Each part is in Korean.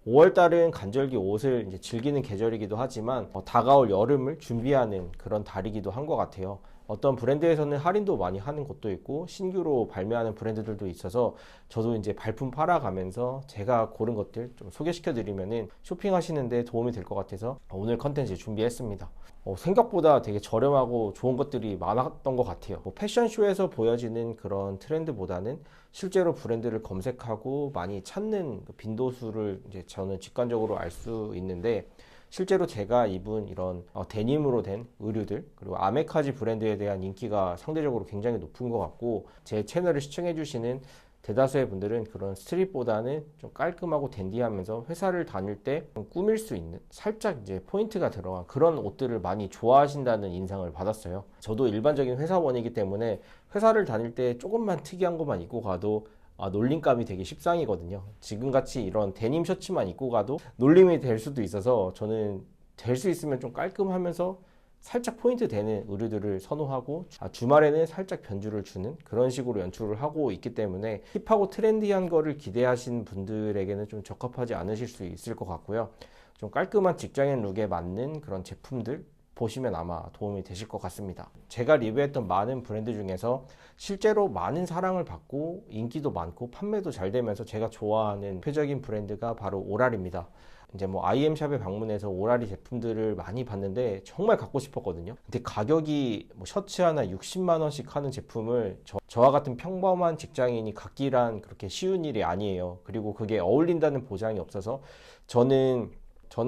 5월달은 간절기 옷을 이제 즐기는 계절이기도 하지만 다가올 여름을 준비하는 그런 달이기도 한 것 같아요. 어떤 브랜드에서는 할인도 많이 하는 곳도 있고 신규로 발매하는 브랜드들도 있어서 저도 이제 발품 팔아가면서 제가 고른 것들 좀 소개시켜 드리면은 쇼핑하시는데 도움이 될 것 같아서 오늘 컨텐츠 준비했습니다. 생각보다 되게 저렴하고 좋은 것들이 많았던 것 같아요. 패션쇼에서 보여지는 그런 트렌드보다는 실제로 브랜드를 검색하고 많이 찾는 빈도수를 이제 저는 직관적으로 알 수 있는데, 실제로 제가 입은 이런 데님으로 된 의류들, 그리고 아메카지 브랜드에 대한 인기가 상대적으로 굉장히 높은 것 같고, 제 채널을 시청해 주시는 대다수의 분들은 그런 스트릿보다는 좀 깔끔하고 댄디하면서 회사를 다닐 때 좀 꾸밀 수 있는 살짝 이제 포인트가 들어간 그런 옷들을 많이 좋아하신다는 인상을 받았어요. 저도 일반적인 회사원이기 때문에 회사를 다닐 때 조금만 특이한 것만 입고 가도 놀림감이 되게 십상이거든요. 지금같이 이런 데님 셔츠만 입고 가도 놀림이 될 수도 있어서 저는 될 수 있으면 좀 깔끔하면서 살짝 포인트 되는 의류들을 선호하고, 주말에는 살짝 변주를 주는 그런 식으로 연출을 하고 있기 때문에 힙하고 트렌디한 거를 기대하신 분들에게는 좀 적합하지 않으실 수 있을 것 같고요. 좀 깔끔한 직장인 룩에 맞는 그런 제품들 보시면 아마 도움이 되실 것 같습니다. 제가 리뷰했던 많은 브랜드 중에서 실제로 많은 사랑을 받고 인기도 많고 판매도 잘 되면서 제가 좋아하는 대표적인 브랜드가 바로 오랄입니다. 이제 IM샵에 방문해서 오라리 제품들을 많이 봤는데 정말 갖고 싶었거든요. 근데 가격이 셔츠 하나 60만 원씩 하는 제품을 저와 같은 평범한 직장인이 갖기란 그렇게 쉬운 일이 아니에요. 그리고 그게 어울린다는 보장이 없어서 저는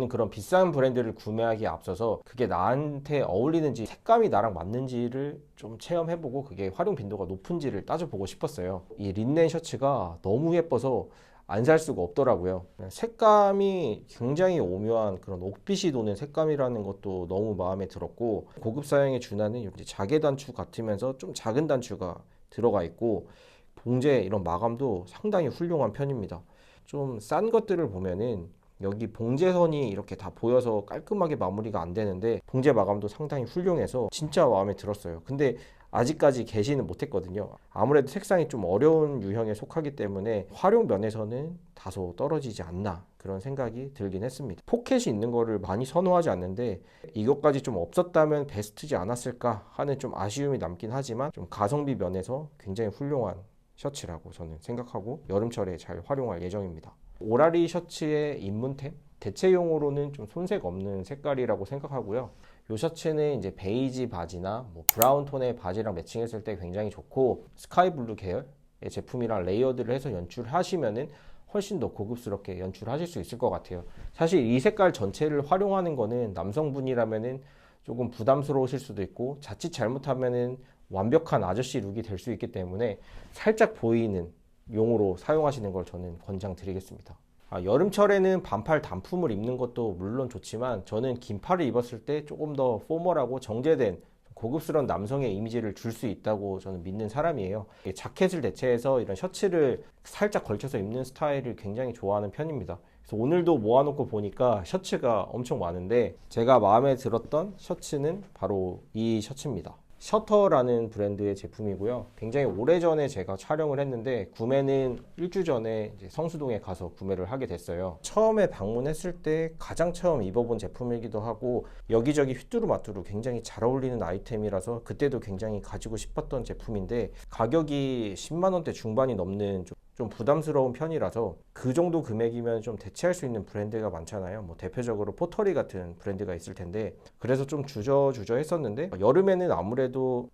그런 비싼 브랜드를 구매하기에 앞서서 그게 나한테 어울리는지, 색감이 나랑 맞는지를 좀 체험해보고 그게 활용 빈도가 높은지를 따져보고 싶었어요. 이 린넨 셔츠가 너무 예뻐서 안 살 수가 없더라고요. 색감이 굉장히 오묘한 그런 옥빛이 도는 색감이라는 것도 너무 마음에 들었고, 고급 사양에 준하는 자개 단추 같으면서 좀 작은 단추가 들어가 있고, 봉제 이런 마감도 상당히 훌륭한 편입니다. 좀 싼 것들을 보면은 여기 봉제선이 이렇게 다 보여서 깔끔하게 마무리가 안 되는데, 봉제 마감도 상당히 훌륭해서 진짜 마음에 들었어요. 근데 아직까지 개시는 못했거든요. 아무래도 색상이 좀 어려운 유형에 속하기 때문에 활용 면에서는 다소 떨어지지 않나 그런 생각이 들긴 했습니다. 포켓이 있는 거를 많이 선호하지 않는데 이것까지 좀 없었다면 베스트지 않았을까 하는 좀 아쉬움이 남긴 하지만, 좀 가성비 면에서 굉장히 훌륭한 셔츠라고 저는 생각하고 여름철에 잘 활용할 예정입니다. 오라리 셔츠의 입문템? 대체용으로는 좀 손색 없는 색깔이라고 생각하고요. 이 셔츠는 이제 베이지 바지나 브라운 톤의 바지랑 매칭했을 때 굉장히 좋고, 스카이 블루 계열의 제품이랑 레이어드를 해서 연출하시면은 훨씬 더 고급스럽게 연출하실 수 있을 것 같아요. 사실 이 색깔 전체를 활용하는 거는 남성분이라면은 조금 부담스러우실 수도 있고, 자칫 잘못하면은 완벽한 아저씨 룩이 될 수 있기 때문에 살짝 보이는 용으로 사용하시는 걸 저는 권장드리겠습니다. 여름철에는 반팔 단품을 입는 것도 물론 좋지만, 저는 긴팔을 입었을 때 조금 더 포멀하고 정제된 고급스러운 남성의 이미지를 줄 수 있다고 저는 믿는 사람이에요. 자켓을 대체해서 이런 셔츠를 살짝 걸쳐서 입는 스타일을 굉장히 좋아하는 편입니다. 그래서 오늘도 모아놓고 보니까 셔츠가 엄청 많은데, 제가 마음에 들었던 셔츠는 바로 이 셔츠입니다. 셔터라는 브랜드의 제품이고요. 굉장히 오래전에 제가 촬영을 했는데 구매는 일주 전에 이제 성수동에 가서 구매를 하게 됐어요. 처음에 방문했을 때 가장 처음 입어본 제품이기도 하고, 여기저기 휘뚜루마뚜루 굉장히 잘 어울리는 아이템이라서 그때도 굉장히 가지고 싶었던 제품인데, 가격이 10만 원대 중반이 넘는 좀 부담스러운 편이라서, 그 정도 금액이면 좀 대체할 수 있는 브랜드가 많잖아요. 대표적으로 포터리 같은 브랜드가 있을 텐데, 그래서 좀 주저주저 했었는데, 여름에는 아무래도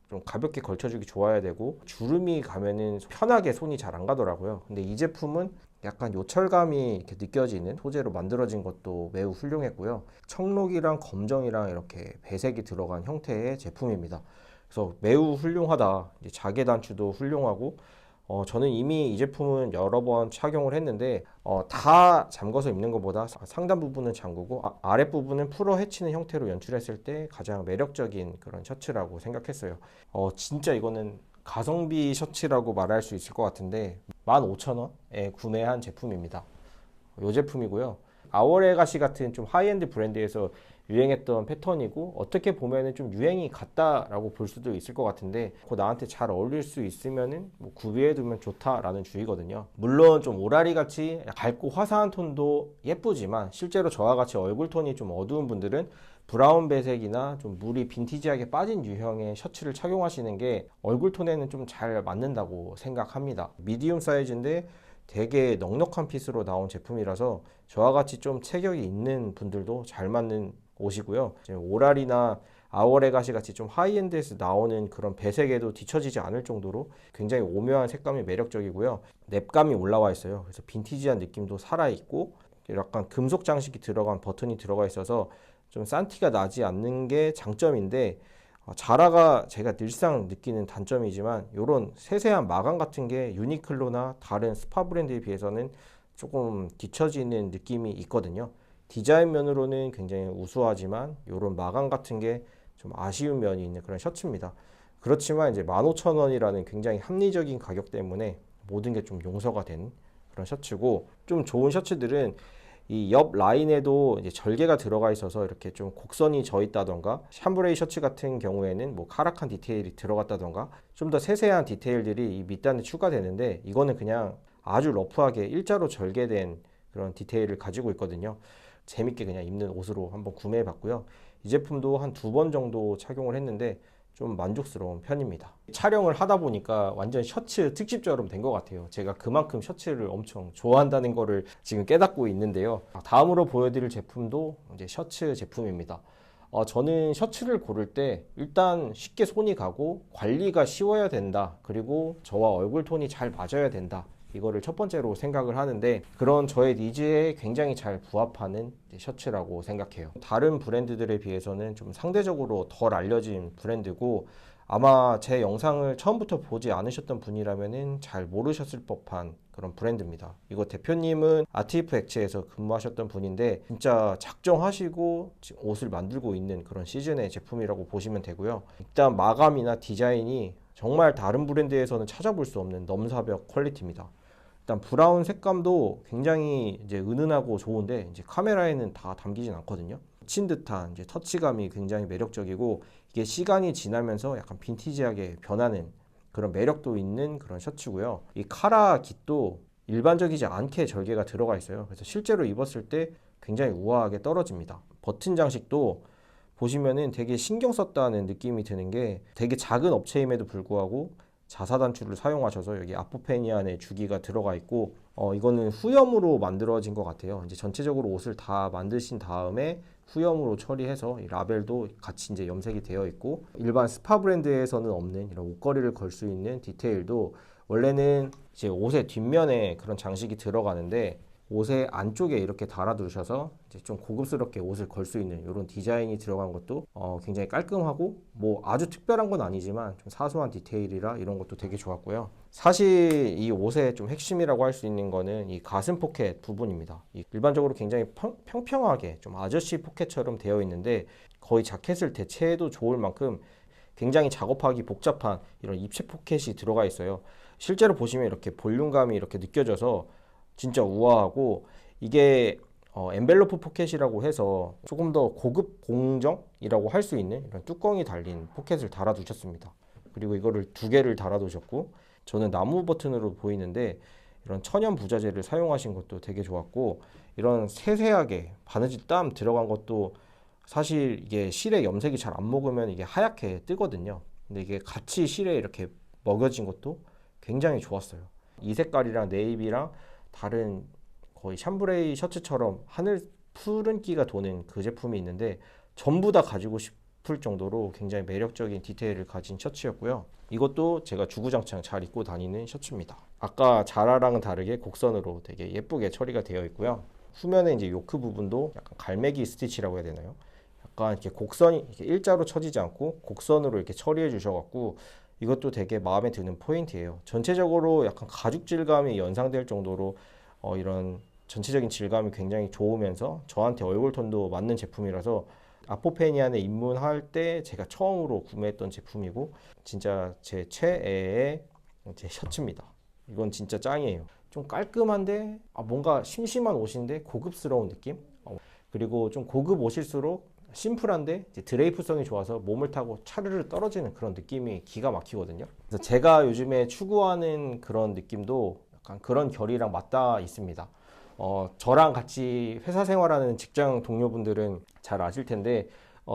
좀 가볍게 걸쳐주기 좋아야 되고 주름이 가면은 편하게 손이 잘 안 가더라고요. 근데 이 제품은 약간 요철감이 이렇게 느껴지는 소재로 만들어진 것도 매우 훌륭했고요. 청록이랑 검정이랑 이렇게 배색이 들어간 형태의 제품입니다. 그래서 매우 훌륭하다. 이제 자개 단추도 훌륭하고, 저는 이미 이 제품은 여러 번 착용을 했는데 다 잠궈서 입는 것보다 상단 부분은 잠그고 아랫부분은 풀어 헤치는 형태로 연출했을 때 가장 매력적인 그런 셔츠라고 생각했어요. 진짜 이거는 가성비 셔츠라고 말할 수 있을 것 같은데 15,000원에 구매한 제품입니다. 이 제품이고요. 아워레가시 같은 좀 하이엔드 브랜드에서 유행했던 패턴이고 어떻게 보면은 좀 유행이 같다라고 볼 수도 있을 것 같은데 그 나한테 잘 어울릴 수 있으면은 뭐 구비해 두면 좋다라는 주의거든요. 물론 좀 오라리 같이 밝고 화사한 톤도 예쁘지만 실제로 저와 같이 얼굴 톤이 좀 어두운 분들은 브라운 배색이나 좀 물이 빈티지하게 빠진 유형의 셔츠를 착용하시는 게 얼굴 톤에는 좀 잘 맞는다고 생각합니다. 미디움 사이즈인데 되게 넉넉한 핏으로 나온 제품이라서 저와 같이 좀 체격이 있는 분들도 잘 맞는 옷이고요. 오랄이나 아워레가시 같이 좀 하이엔드에서 나오는 그런 배색에도 뒤처지지 않을 정도로 굉장히 오묘한 색감이 매력적이고요. 랩감이 올라와 있어요. 그래서 빈티지한 느낌도 살아있고 약간 금속 장식이 들어간 버튼이 들어가 있어서 좀 산티가 나지 않는 게 장점인데 자라가 제가 늘상 느끼는 단점이지만 이런 세세한 마감 같은 게 유니클로나 다른 스파 브랜드에 비해서는 조금 뒤처지는 느낌이 있거든요. 디자인 면으로는 굉장히 우수하지만 이런 마감 같은 게 좀 아쉬운 면이 있는 그런 셔츠입니다. 그렇지만 이제 15,000원이라는 굉장히 합리적인 가격 때문에 모든 게 좀 용서가 된 그런 셔츠고, 좀 좋은 셔츠들은 이 옆 라인에도 이제 절개가 들어가 있어서 이렇게 좀 곡선이 져 있다던가, 샴브레이 셔츠 같은 경우에는 뭐 카락한 디테일이 들어갔다던가 좀 더 세세한 디테일들이 이 밑단에 추가되는데, 이거는 그냥 아주 러프하게 일자로 절개된 그런 디테일을 가지고 있거든요. 재밌게 그냥 입는 옷으로 한번 구매해 봤고요. 이 제품도 한 2번 정도 착용을 했는데 좀 만족스러운 편입니다. 촬영을 하다 보니까 완전 셔츠 특집처럼 된 것 같아요. 제가 그만큼 셔츠를 엄청 좋아한다는 거를 지금 깨닫고 있는데요. 다음으로 보여드릴 제품도 이제 셔츠 제품입니다. 저는 셔츠를 고를 때 일단 쉽게 손이 가고 관리가 쉬워야 된다. 그리고 저와 얼굴 톤이 잘 맞아야 된다. 이거를 첫 번째로 생각을 하는데, 그런 저의 니즈에 굉장히 잘 부합하는 셔츠라고 생각해요. 다른 브랜드들에 비해서는 좀 상대적으로 덜 알려진 브랜드고, 아마 제 영상을 처음부터 보지 않으셨던 분이라면 잘 모르셨을 법한 그런 브랜드입니다. 이거 대표님은 아티프 엑츠에서 근무하셨던 분인데 진짜 작정하시고 옷을 만들고 있는 그런 시즌의 제품이라고 보시면 되고요. 일단 마감이나 디자인이 정말 다른 브랜드에서는 찾아볼 수 없는 넘사벽 퀄리티입니다. 일단 브라운 색감도 굉장히 이제 은은하고 좋은데 이제 카메라에는 다 담기진 않거든요. 친 듯한 이제 터치감이 굉장히 매력적이고, 이게 시간이 지나면서 약간 빈티지하게 변하는 그런 매력도 있는 그런 셔츠고요. 이 카라 깃도 일반적이지 않게 절개가 들어가 있어요. 그래서 실제로 입었을 때 굉장히 우아하게 떨어집니다. 버튼 장식도 보시면은 되게 신경 썼다는 느낌이 드는 게, 되게 작은 업체임에도 불구하고 자사 단추를 사용하셔서 여기 아포페니안의 주기가 들어가 있고, 이거는 후염으로 만들어진 것 같아요. 이제 전체적으로 옷을 다 만드신 다음에 후염으로 처리해서 이 라벨도 같이 이제 염색이 되어 있고, 일반 스파 브랜드에서는 없는 이런 옷걸이를 걸 수 있는 디테일도 원래는 이제 옷의 뒷면에 그런 장식이 들어가는데 옷의 안쪽에 이렇게 달아두셔서 이제 좀 고급스럽게 옷을 걸 수 있는 이런 디자인이 들어간 것도 굉장히 깔끔하고, 뭐 아주 특별한 건 아니지만 좀 사소한 디테일이라 이런 것도 되게 좋았고요. 사실 이 옷의 좀 핵심이라고 할 수 있는 거는 이 가슴 포켓 부분입니다. 일반적으로 굉장히 평평하게 좀 아저씨 포켓처럼 되어 있는데 거의 자켓을 대체해도 좋을 만큼 굉장히 작업하기 복잡한 이런 입체 포켓이 들어가 있어요. 실제로 보시면 이렇게 볼륨감이 이렇게 느껴져서 진짜 우아하고, 이게 엔벨로프 포켓이라고 해서 조금 더 고급 공정이라고 할 수 있는 이런 뚜껑이 달린 포켓을 달아 두셨습니다. 그리고 이거를 2개를 달아 두셨고, 저는 나무 버튼으로 보이는데 이런 천연 부자재를 사용하신 것도 되게 좋았고, 이런 세세하게 바느질 땀 들어간 것도 사실 이게 실에 염색이 잘 안 먹으면 이게 하얗게 뜨거든요. 근데 이게 같이 실에 이렇게 먹여진 것도 굉장히 좋았어요. 이 색깔이랑 네이비랑 다른 거의 샴브레이 셔츠처럼 하늘 푸른기가 도는 그 제품이 있는데 전부 다 가지고 싶을 정도로 굉장히 매력적인 디테일을 가진 셔츠였고요. 이것도 제가 주구장창 잘 입고 다니는 셔츠입니다. 아까 자라랑은 다르게 곡선으로 되게 예쁘게 처리가 되어 있고요. 후면에 이제 요크 부분도 약간 갈매기 스티치라고 해야 되나요? 약간 이렇게 곡선이 이렇게 일자로 쳐지지 않고 곡선으로 이렇게 처리해 주셔갖고 이것도 되게 마음에 드는 포인트예요. 전체적으로 약간 가죽 질감이 연상될 정도로 이런 전체적인 질감이 굉장히 좋으면서 저한테 얼굴 톤도 맞는 제품이라서 아포페니안에 입문할 때 제가 처음으로 구매했던 제품이고 진짜 제 최애의 제 셔츠입니다. 이건 진짜 짱이에요. 좀 깔끔한데 뭔가 심심한 옷인데 고급스러운 느낌? 그리고 좀 고급 옷일수록 심플한데 이제 드레이프성이 좋아서 몸을 타고 차르르 떨어지는 그런 느낌이 기가 막히거든요. 그래서 제가 요즘에 추구하는 그런 느낌도 약간 그런 결이랑 맞닿아 있습니다. 저랑 같이 회사 생활하는 직장 동료분들은 잘 아실 텐데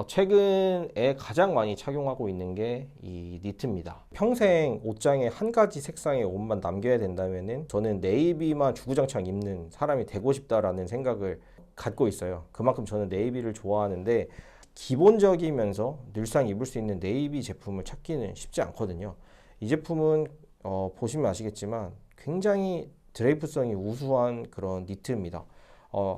최근에 가장 많이 착용하고 있는 게 이 니트입니다. 평생 옷장에 한 가지 색상의 옷만 남겨야 된다면은 저는 네이비만 주구장창 입는 사람이 되고 싶다라는 생각을 갖고 있어요. 그만큼 저는 네이비를 좋아하는데 기본적이면서 늘상 입을 수 있는 네이비 제품을 찾기는 쉽지 않거든요. 이 제품은 보시면 아시겠지만 굉장히 드레이프성이 우수한 그런 니트입니다.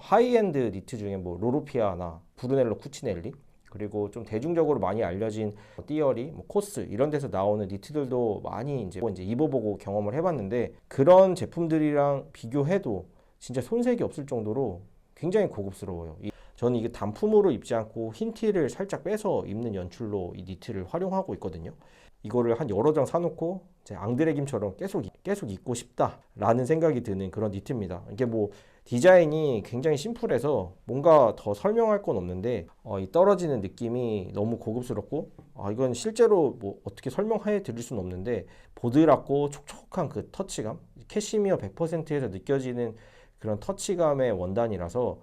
하이엔드 니트 중에 뭐 로로피아나 브루넬로 쿠치넬리 그리고 좀 대중적으로 많이 알려진 띠어리, 뭐 코스 이런 데서 나오는 니트들도 많이 이제 입어보고 경험을 해봤는데 그런 제품들이랑 비교해도 진짜 손색이 없을 정도로 굉장히 고급스러워요. 저는 이게 단품으로 입지 않고 흰 티를 살짝 빼서 입는 연출로 이 니트를 활용하고 있거든요. 이거를 한 여러 장 사놓고 제 앙드레김처럼 계속 입고 싶다라는 생각이 드는 그런 니트입니다. 이게 뭐 디자인이 굉장히 심플해서 뭔가 더 설명할 건 없는데 이 떨어지는 느낌이 너무 고급스럽고 이건 실제로 뭐 어떻게 설명해 드릴 수는 없는데 보드랍고 촉촉한 그 터치감 캐시미어 100%에서 느껴지는 그런 터치감의 원단이라서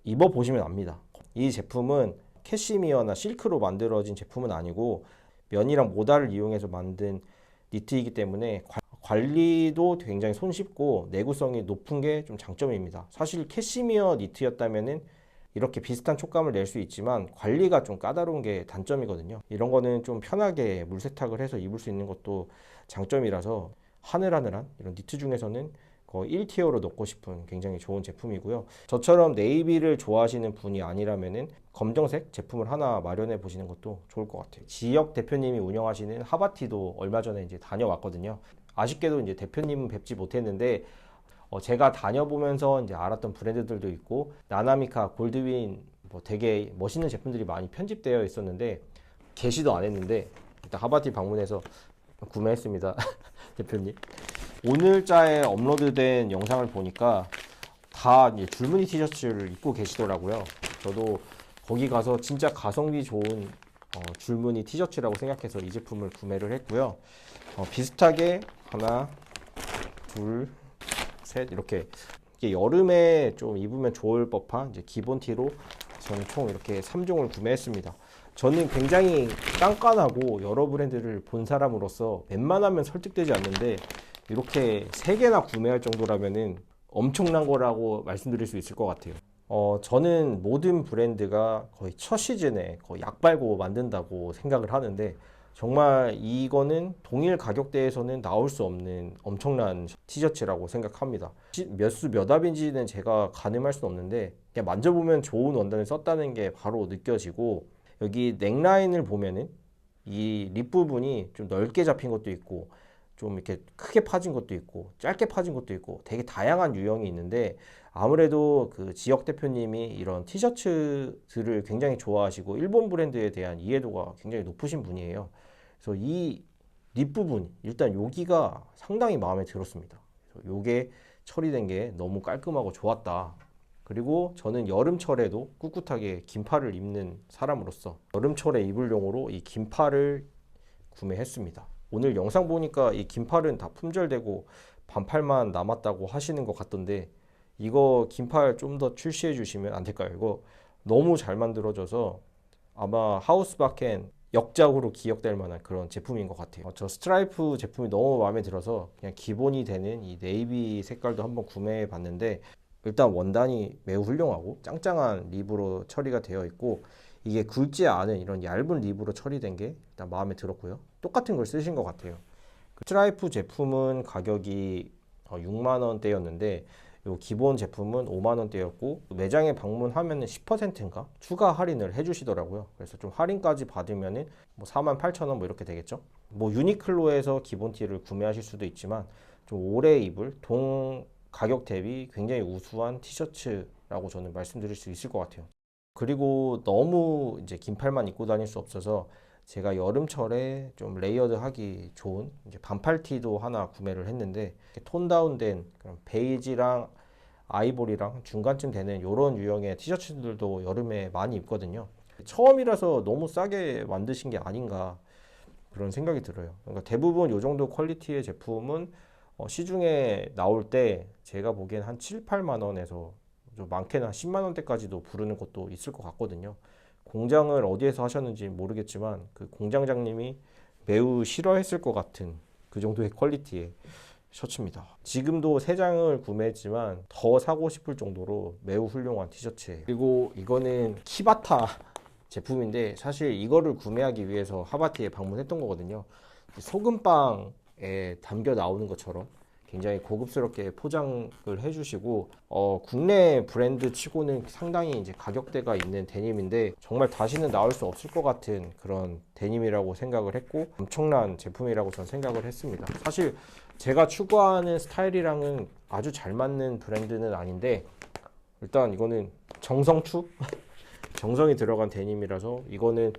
입어보시면 압니다. 이 제품은 캐시미어나 실크로 만들어진 제품은 아니고 면이랑 모다를 이용해서 만든 니트이기 때문에 관리도 굉장히 손쉽고 내구성이 높은 게 좀 장점입니다. 사실 캐시미어 니트였다면은 이렇게 비슷한 촉감을 낼 수 있지만 관리가 좀 까다로운 게 단점이거든요. 이런 거는 좀 편하게 물 세탁을 해서 입을 수 있는 것도 장점이라서 하늘하늘한 이런 니트 중에서는 거의 1티어로 넣고 싶은 굉장히 좋은 제품이고요. 저처럼 네이비를 좋아하시는 분이 아니라면은 검정색 제품을 하나 마련해 보시는 것도 좋을 것 같아요. 지역 대표님이 운영하시는 하바티도 얼마 전에 이제 다녀왔거든요. 아쉽게도 이제 대표님은 뵙지 못했는데 제가 다녀보면서 이제 알았던 브랜드들도 있고 나나미카, 골드윈 뭐 되게 멋있는 제품들이 많이 편집되어 있었는데 게시도 안 했는데 일단 하바티 방문해서 구매했습니다. 대표님. 오늘자에 업로드된 영상을 보니까 다 이제 줄무늬 티셔츠를 입고 계시더라고요. 저도 거기 가서 진짜 가성비 좋은 줄무늬 티셔츠라고 생각해서 이 제품을 구매를 했고요. 비슷하게 하나, 둘, 셋 이렇게 여름에 좀 입으면 좋을 법한 이제 기본 티로 저는 총 이렇게 3종을 구매했습니다. 저는 굉장히 깐깐하고 여러 브랜드를 본 사람으로서 웬만하면 설득되지 않는데 이렇게 3개나 구매할 정도라면은 엄청난 거라고 말씀드릴 수 있을 것 같아요. 저는 모든 브랜드가 거의 첫 시즌에 거의 약 발고 만든다고 생각을 하는데 정말 이거는 동일 가격대에서는 나올 수 없는 엄청난 티셔츠라고 생각합니다. 몇 수 몇 압인지는 제가 가늠할 수는 없는데 그냥 만져보면 좋은 원단을 썼다는 게 바로 느껴지고 여기 넥라인을 보면은 이 립 부분이 좀 넓게 잡힌 것도 있고 좀 이렇게 크게 파진 것도 있고 짧게 파진 것도 있고 되게 다양한 유형이 있는데 아무래도 그 지역 대표님이 이런 티셔츠들을 굉장히 좋아하시고 일본 브랜드에 대한 이해도가 굉장히 높으신 분이에요. 그래서 이 립 부분 일단 여기가 상당히 마음에 들었습니다. 그래서 요게 처리된 게 너무 깔끔하고 좋았다. 그리고 저는 여름철에도 꿋꿋하게 긴팔을 입는 사람으로서 여름철에 입을용으로 이 긴팔을 구매했습니다. 오늘 영상 보니까 이 긴팔은 다 품절되고 반팔만 남았다고 하시는 것 같던데 이거 긴팔 좀 더 출시해 주시면 안 될까요? 이거 너무 잘 만들어져서 아마 하우스바켄 역작으로 기억될 만한 그런 제품인 것 같아요. 저 스트라이프 제품이 너무 마음에 들어서 그냥 기본이 되는 이 네이비 색깔도 한번 구매해 봤는데 일단 원단이 매우 훌륭하고 짱짱한 립으로 처리가 되어 있고 이게 굵지 않은 이런 얇은 립으로 처리된 게 일단 마음에 들었고요. 똑같은 걸 쓰신 것 같아요. 스트라이프 제품은 가격이 6만 원대였는데 요 기본 제품은 5만 원대였고 매장에 방문하면은 10%인가 추가 할인을 해주시더라고요. 그래서 좀 할인까지 받으면은 뭐 4만 8천 원 뭐 이렇게 되겠죠. 뭐 유니클로에서 기본 티를 구매하실 수도 있지만 좀 오래 입을 동 가격 대비 굉장히 우수한 티셔츠라고 저는 말씀드릴 수 있을 것 같아요. 그리고 너무 이제 긴팔만 입고 다닐 수 없어서 제가 여름철에 좀 레이어드하기 좋은 이제 반팔티도 하나 구매를 했는데 톤 다운된 그런 베이지랑 아이보리랑 중간쯤 되는 이런 유형의 티셔츠들도 여름에 많이 입거든요. 처음이라서 너무 싸게 만드신 게 아닌가 그런 생각이 들어요. 그러니까 대부분 이 정도 퀄리티의 제품은 시중에 나올 때 제가 보기엔 한 7, 8만 원에서 좀 많게는 한 10만 원대까지도 부르는 것도 있을 것 같거든요. 공장을 어디에서 하셨는지 모르겠지만 그 공장장님이 매우 싫어했을 것 같은 그 정도의 퀄리티의 셔츠입니다. 지금도 3장을 구매했지만 더 사고 싶을 정도로 매우 훌륭한 티셔츠예요. 그리고 이거는 키바타 제품인데 사실 이거를 구매하기 위해서 하바티에 방문했던 거거든요. 소금빵에 담겨 나오는 것처럼 굉장히 고급스럽게 포장을 해주시고 국내 브랜드 치고는 상당히 이제 가격대가 있는 데님인데 정말 다시는 나올 수 없을 것 같은 그런 데님이라고 생각을 했고 엄청난 제품이라고 저는 생각을 했습니다. 사실 제가 추구하는 스타일이랑은 아주 잘 맞는 브랜드는 아닌데 일단 이거는 정성추? 정성이 들어간 데님이라서 이거는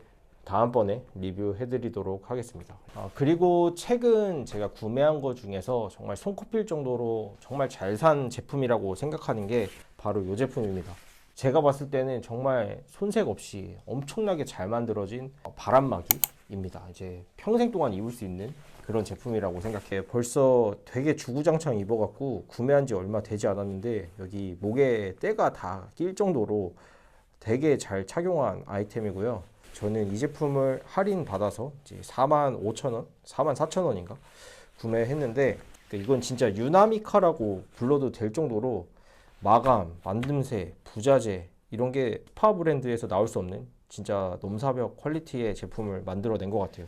다음번에 리뷰해드리도록 하겠습니다. 그리고 최근 제가 구매한 것 중에서 정말 손꼽힐 정도로 정말 잘 산 제품이라고 생각하는 게 바로 이 제품입니다. 제가 봤을 때는 정말 손색 없이 엄청나게 잘 만들어진 바람막이입니다. 이제 평생 동안 입을 수 있는 그런 제품이라고 생각해요. 벌써 되게 주구장창 입어갖고 구매한 지 얼마 되지 않았는데 여기 목에 때가 다 낄 정도로 되게 잘 착용한 아이템이고요. 저는 이 제품을 할인 받아서 이제 45,000원, 44,000원인가 구매했는데 이건 진짜 유나미카라고 불러도 될 정도로 마감, 만듦새, 부자재 이런 게 스파 브랜드에서 나올 수 없는 진짜 넘사벽 퀄리티의 제품을 만들어낸 것 같아요.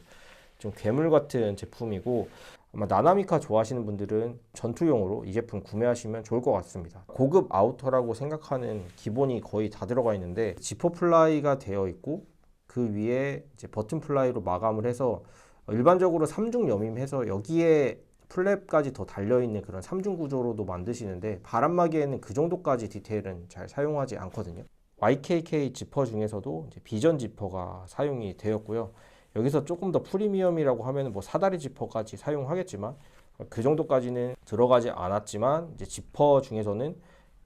좀 괴물 같은 제품이고 아마 나나미카 좋아하시는 분들은 전투용으로 이 제품 구매하시면 좋을 것 같습니다. 고급 아우터라고 생각하는 기본이 거의 다 들어가 있는데 지퍼 플라이가 되어 있고 그 위에 이제 버튼 플라이로 마감을 해서 일반적으로 3중 여밈해서 여기에 플랩까지 더 달려있는 그런 3중 구조로도 만드시는데 바람막이에는 그 정도까지 디테일은 잘 사용하지 않거든요. YKK 지퍼 중에서도 이제 비전 지퍼가 사용이 되었고요. 여기서 조금 더 프리미엄이라고 하면 뭐 사다리 지퍼까지 사용하겠지만 그 정도까지는 들어가지 않았지만 이제 지퍼 중에서는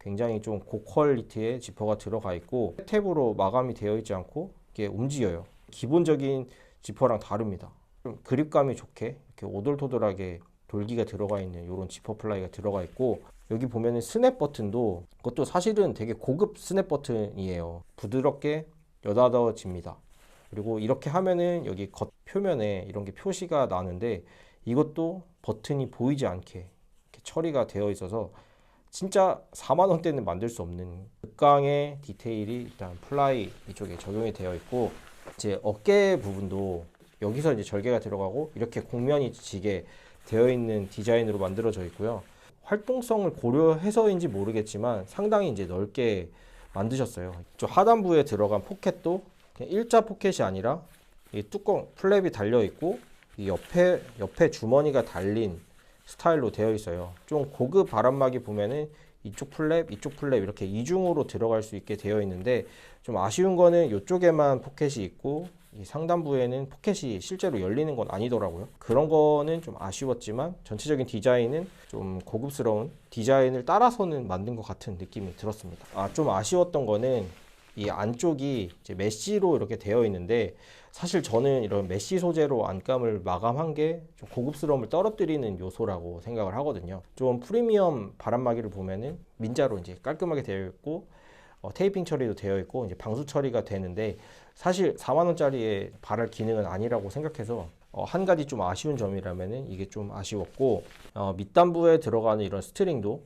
굉장히 좀 고퀄리티의 지퍼가 들어가 있고 탭으로 마감이 되어 있지 않고 이게 움직여요. 기본적인 지퍼랑 다릅니다. 좀 그립감이 좋게 이렇게 오돌토돌하게 돌기가 들어가 있는 이런 지퍼 플라이가 들어가 있고 여기 보면은 스냅 버튼도 그것도 사실은 되게 고급 스냅 버튼이에요. 부드럽게 여닫아집니다. 그리고 이렇게 하면은 여기 겉 표면에 이런 게 표시가 나는데 이것도 버튼이 보이지 않게 이렇게 처리가 되어 있어서 진짜 4만 원대는 만들 수 없는 극강의 디테일이 일단 플라이 이쪽에 적용이 되어 있고 이제 어깨 부분도 여기서 이제 절개가 들어가고 이렇게 곡면이 지게 되어 있는 디자인으로 만들어져 있고요. 활동성을 고려해서인지 모르겠지만 상당히 이제 넓게 만드셨어요. 저 하단부에 들어간 포켓도 그냥 일자 포켓이 아니라 이 뚜껑 플랩이 달려 있고 이 옆에 주머니가 달린 스타일로 되어 있어요. 좀 고급 바람막이 보면은 이쪽 플랩 이렇게 이중으로 들어갈 수 있게 되어 있는데 좀 아쉬운 거는 이쪽에만 포켓이 있고 이 상단부에는 포켓이 실제로 열리는 건 아니더라고요. 그런 거는 좀 아쉬웠지만 전체적인 디자인은 좀 고급스러운 디자인을 따라서는 만든 것 같은 느낌이 들었습니다. 좀 아쉬웠던 거는 이 안쪽이 이제 메쉬로 이렇게 되어 있는데 사실 저는 이런 메쉬 소재로 안감을 마감한 게 좀 고급스러움을 떨어뜨리는 요소라고 생각을 하거든요. 좀 프리미엄 바람막이를 보면은 민자로 이제 깔끔하게 되어 있고 테이핑 처리도 되어 있고 이제 방수 처리가 되는데 사실 4만 원짜리의 발할 기능은 아니라고 생각해서 한 가지 좀 아쉬운 점이라면은 이게 좀 아쉬웠고 밑단부에 들어가는 이런 스트링도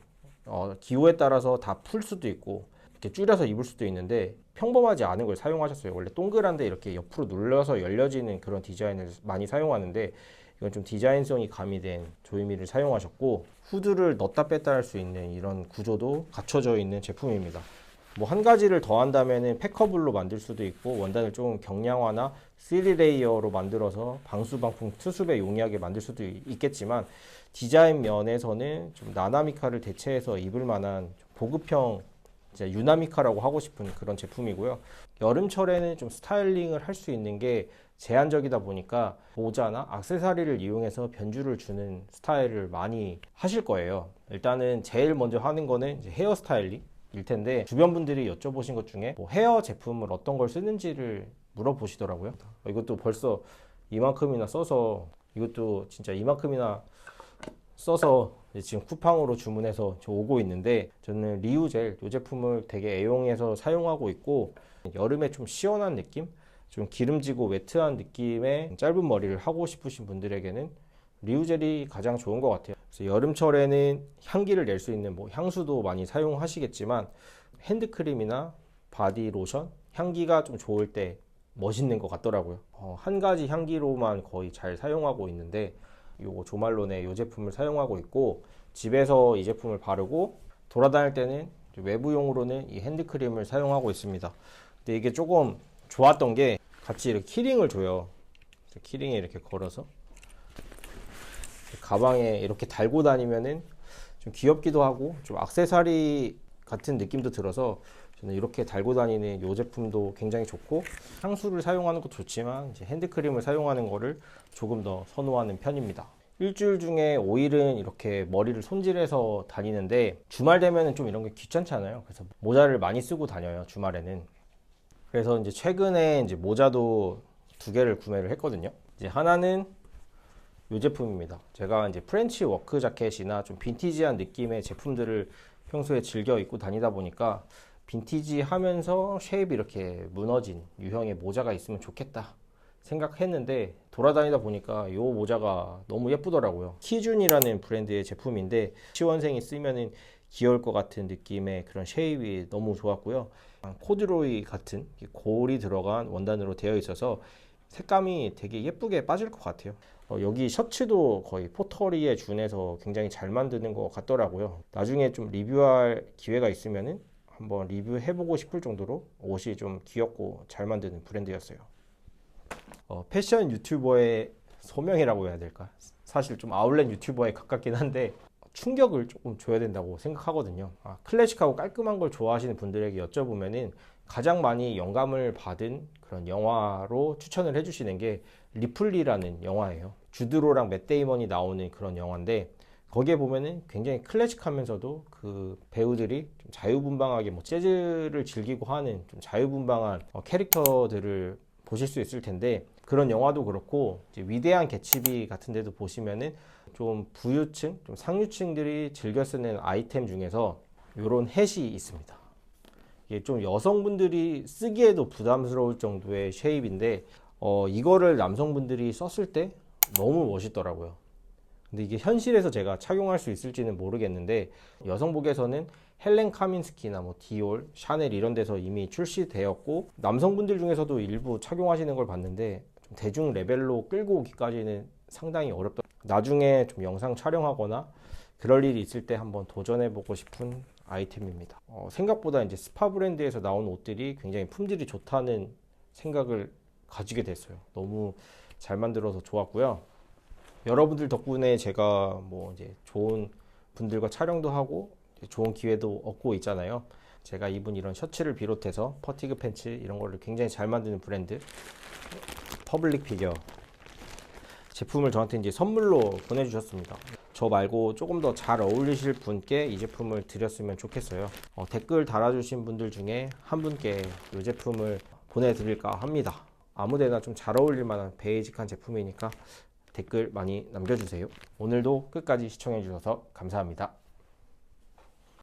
기호에 따라서 다 풀 수도 있고 이렇게 줄여서 입을 수도 있는데 평범하지 않은 걸 사용하셨어요. 원래 동그란데 이렇게 옆으로 눌러서 열려지는 그런 디자인을 많이 사용하는데 이건 좀 디자인성이 가미된 조이미를 사용하셨고 후드를 넣었다 뺐다 할 수 있는 이런 구조도 갖춰져 있는 제품입니다. 뭐 한 가지를 더 한다면은 패커블로 만들 수도 있고 원단을 좀 경량화나 3레이어로 만들어서 방수방풍 투습에 용이하게 만들 수도 있겠지만 디자인 면에서는 좀 나나미카를 대체해서 입을 만한 보급형 이제 유나미카라고 하고 싶은 그런 제품이고요. 여름철에는 좀 스타일링을 할 수 있는 게 제한적이다 보니까 모자나 액세서리를 이용해서 변주를 주는 스타일을 많이 하실 거예요. 일단은 제일 먼저 하는 거는 이제 헤어 스타일링 일 텐데, 주변 분들이 여쭤보신 것 중에 뭐 헤어 제품을 어떤 걸 쓰는지를 물어보시더라고요. 이것도 벌써 이만큼이나 써서, 이것도 진짜 이만큼이나 써서 지금 쿠팡으로 주문해서 오고 있는데, 저는 리우젤 이 제품을 되게 애용해서 사용하고 있고, 여름에 좀 시원한 느낌, 좀 기름지고 웨트한 느낌의 짧은 머리를 하고 싶으신 분들에게는 리우젤이 가장 좋은 것 같아요. 그래서 여름철에는 향기를 낼 수 있는 뭐 향수도 많이 사용하시겠지만, 핸드크림이나 바디 로션 향기가 좀 좋을 때 멋있는 것 같더라고요. 한 가지 향기로만 거의 잘 사용하고 있는데, 요거 조말론의 이 제품을 사용하고 있고, 집에서 이 제품을 바르고 돌아다닐 때는 외부용으로는 이 핸드크림을 사용하고 있습니다. 근데 이게 조금 좋았던 게 같이 이렇게 키링을 줘요. 키링에 이렇게 걸어서 가방에 이렇게 달고 다니면은 좀 귀엽기도 하고 좀 액세서리 같은 느낌도 들어서, 저는 이렇게 달고 다니는 이 제품도 굉장히 좋고, 향수를 사용하는 것도 좋지만 이제 핸드크림을 사용하는 거를 조금 더 선호하는 편입니다. 일주일 중에 5일은 이렇게 머리를 손질해서 다니는데, 주말 되면은 좀 이런 게 귀찮잖아요. 그래서 모자를 많이 쓰고 다녀요, 주말에는. 그래서 이제 최근에 이제 모자도 2개를 구매를 했거든요. 이제 하나는 이 제품입니다. 제가 이제 프렌치 워크 자켓이나 좀 빈티지한 느낌의 제품들을 평소에 즐겨 입고 다니다 보니까, 빈티지 하면서 쉐입이 이렇게 무너진 유형의 모자가 있으면 좋겠다 생각했는데, 돌아다니다 보니까 이 모자가 너무 예쁘더라고요. 키준이라는 브랜드의 제품인데, 시원생이 쓰면은 귀여울 것 같은 느낌의 그런 쉐입이 너무 좋았고요. 코드로이 같은 골이 들어간 원단으로 되어 있어서 색감이 되게 예쁘게 빠질 것 같아요. 여기 셔츠도 거의 포터리에 준해서 굉장히 잘 만드는 것 같더라고요. 나중에 좀 리뷰할 기회가 있으면은 한번 리뷰해보고 싶을 정도로 옷이 좀 귀엽고 잘 만드는 브랜드였어요. 패션 유튜버의 소명이라고 해야 될까? 사실 좀 아울렛 유튜버에 가깝긴 한데, 충격을 조금 줘야 된다고 생각하거든요. 클래식하고 깔끔한 걸 좋아하시는 분들에게 여쭤보면은 가장 많이 영감을 받은 그런 영화로 추천을 해주시는 게 리플리라는 영화예요. 주드로랑 맷 데이먼이 나오는 그런 영화인데, 거기에 보면은 굉장히 클래식하면서도 그 배우들이 좀 자유분방하게 뭐 재즈를 즐기고 하는 좀 자유분방한 캐릭터들을 보실 수 있을 텐데, 그런 영화도 그렇고 이제 위대한 개츠비 같은 데도 보시면은 좀 부유층, 좀 상류층들이 즐겨 쓰는 아이템 중에서 이런 햇이 있습니다. 이게 좀 여성분들이 쓰기에도 부담스러울 정도의 쉐입인데, 이거를 남성분들이 썼을 때 너무 멋있더라고요. 근데 이게 현실에서 제가 착용할 수 있을지는 모르겠는데, 여성복에서는 헬렌 카민스키나 뭐 디올, 샤넬 이런 데서 이미 출시되었고, 남성분들 중에서도 일부 착용하시는 걸 봤는데, 좀 대중 레벨로 끌고 오기까지는 상당히 어렵다. 나중에 좀 영상 촬영하거나 그럴 일이 있을 때 한번 도전해보고 싶은 아이템입니다. 생각보다 이제 스파 브랜드에서 나온 옷들이 굉장히 품질이 좋다는 생각을 가지게 됐어요. 너무 잘 만들어서 좋았고요. 여러분들 덕분에 제가 뭐 이제 좋은 분들과 촬영도 하고 좋은 기회도 얻고 있잖아요. 제가 입은 이런 셔츠를 비롯해서 퍼티그 팬츠 이런 거를 굉장히 잘 만드는 브랜드 퍼블릭 피겨 제품을 저한테 이제 선물로 보내주셨습니다. 저 말고 조금 더 잘 어울리실 분께 이 제품을 드렸으면 좋겠어요. 댓글 달아주신 분들 중에 한 분께 이 제품을 보내드릴까 합니다. 아무데나 좀 잘 어울릴 만한 베이직한 제품이니까 댓글 많이 남겨주세요. 오늘도 끝까지 시청해주셔서 감사합니다.